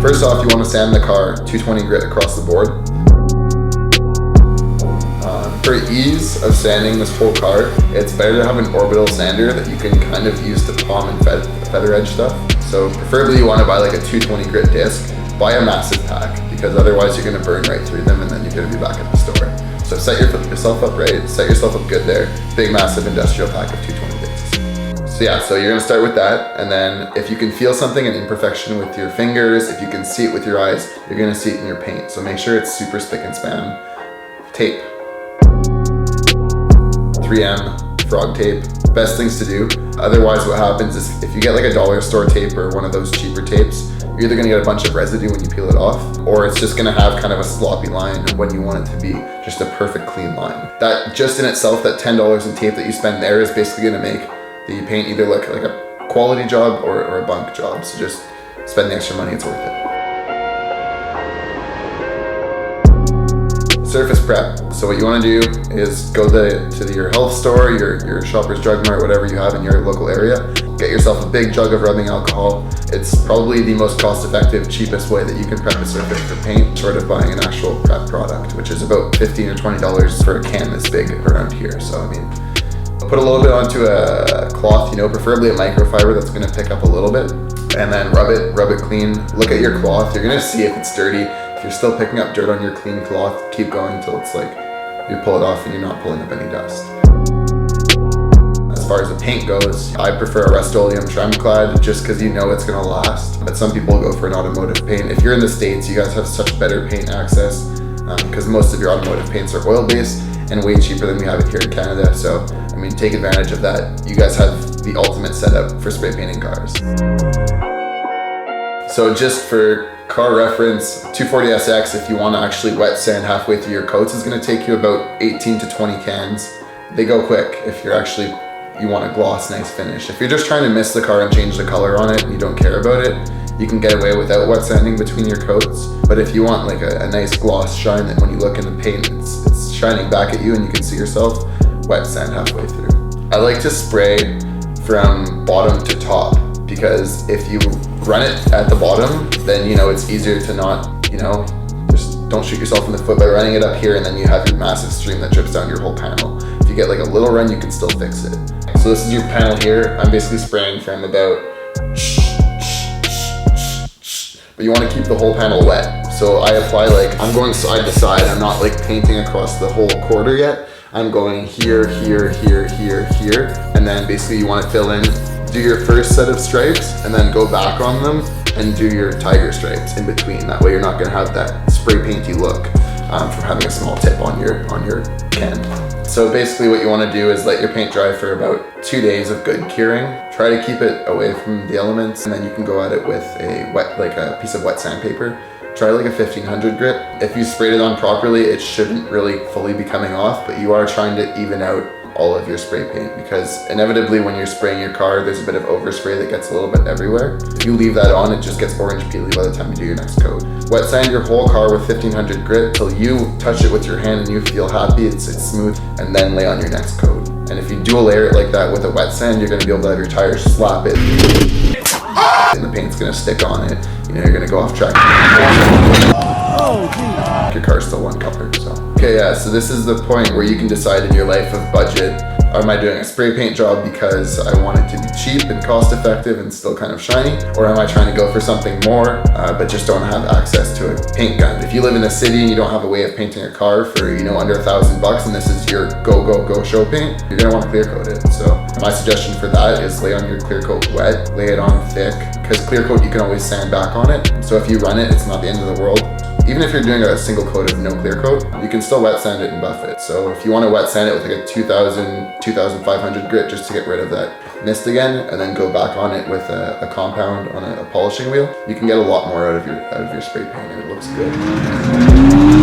First off, you want to sand the car 220 grit across the board. For ease of sanding this whole car, it's better to have an orbital sander that you can kind of use to palm and feather edge stuff. So preferably you want to buy like a 220 grit disc, buy a massive pack, because otherwise you're going to burn right through them and then you're going to be back at the store. So set yourself up right, set yourself up good there. Big massive industrial pack of 220 discs. So yeah, so you're going to start with that, and then if you can feel something, an imperfection with your fingers, if you can see it with your eyes, you're going to see it in your paint. So make sure it's super spick and span. Tape. 3M, frog tape, best things to do. Otherwise what happens is if you get like a dollar store tape or one of those cheaper tapes, you're either gonna get a bunch of residue when you peel it off, or it's just gonna have kind of a sloppy line when you want it to be just a perfect clean line. That just in itself, that $10 in tape that you spend there is basically gonna make the paint either look like a quality job or a bunk job. So just spend the extra money, it's worth it. Surface prep. So what you want to do is go to your health store, your Shoppers Drug Mart, whatever you have in your local area. Get yourself a big jug of rubbing alcohol. It's probably the most cost-effective, cheapest way that you can prep a surface for paint, short of buying an actual prep product, which is about $15 or $20 for a can this big around here. So I mean, put a little bit onto a cloth, preferably a microfiber that's going to pick up a little bit, and then rub it clean. Look at your cloth. You're going to see if it's dirty. If you're still picking up dirt on your clean cloth, keep going until it's like you pull it off and you're not pulling up any dust. As far as the paint goes, I prefer a Rustoleum trim clad just because it's going to last. But some people go for an automotive paint. If you're in the States, you guys have such better paint access because most of your automotive paints are oil-based and way cheaper than we have it here in Canada. So, I mean, take advantage of that. You guys have the ultimate setup for spray painting cars. So just for car reference, 240SX, if you want to actually wet sand halfway through your coats, is going to take you about 18 to 20 cans. They go quick if you want a gloss, nice finish. If you're just trying to mist the car and change the color on it and you don't care about it, you can get away without wet sanding between your coats. But if you want like a nice gloss shine that when you look in the paint, it's shining back at you and you can see yourself, wet sand halfway through. I like to spray from bottom to top, because if you run it at the bottom, then it's easier to not, just don't shoot yourself in the foot by running it up here and then you have your massive stream that drips down your whole panel. If you get like a little run, you can still fix it. So this is your panel here. I'm basically spraying from about, but you want to keep the whole panel wet. So I apply I'm going side to side. I'm not like painting across the whole quarter yet. I'm going here, here, here, here, here. And then basically you want to fill in, do your first set of stripes and then go back on them and do your tiger stripes in between. That way you're not gonna have that spray painty look from having a small tip on your can. So basically what you wanna do is let your paint dry for about 2 days of good curing. Try to keep it away from the elements, and then you can go at it with a piece of wet sandpaper. Try like a 1500 grit. If you sprayed it on properly, it shouldn't really fully be coming off, but you are trying to even out all of your spray paint, because inevitably when you're spraying your car, there's a bit of overspray that gets a little bit everywhere. If you leave that on, it just gets orange peely by the time you do your next coat. Wet sand your whole car with 1500 grit till you touch it with your hand and you feel happy, it's smooth, and then lay on your next coat. And if you dual layer it like that with a wet sand, you're gonna be able to have your tires slap it and the paint's gonna stick on it. You're gonna go off track. Your car's still one color, so. Okay, yeah, so this is the point where you can decide in your life of budget. Am I doing a spray paint job because I want it to be cheap and cost effective and still kind of shiny? Or am I trying to go for something more, but just don't have access to a paint gun? If you live in a city and you don't have a way of painting a car for, under $1,000 and this is your go show paint, you're gonna want to clear coat it. So my suggestion for that is lay on your clear coat wet, lay it on thick, because clear coat you can always sand back on it. So if you run it, it's not the end of the world. Even if you're doing a single coat of no clear coat, you can still wet sand it and buff it. So if you want to wet sand it with like a 2,500 grit just to get rid of that mist again, and then go back on it with a compound on a polishing wheel, you can get a lot more out of your spray paint and it looks good.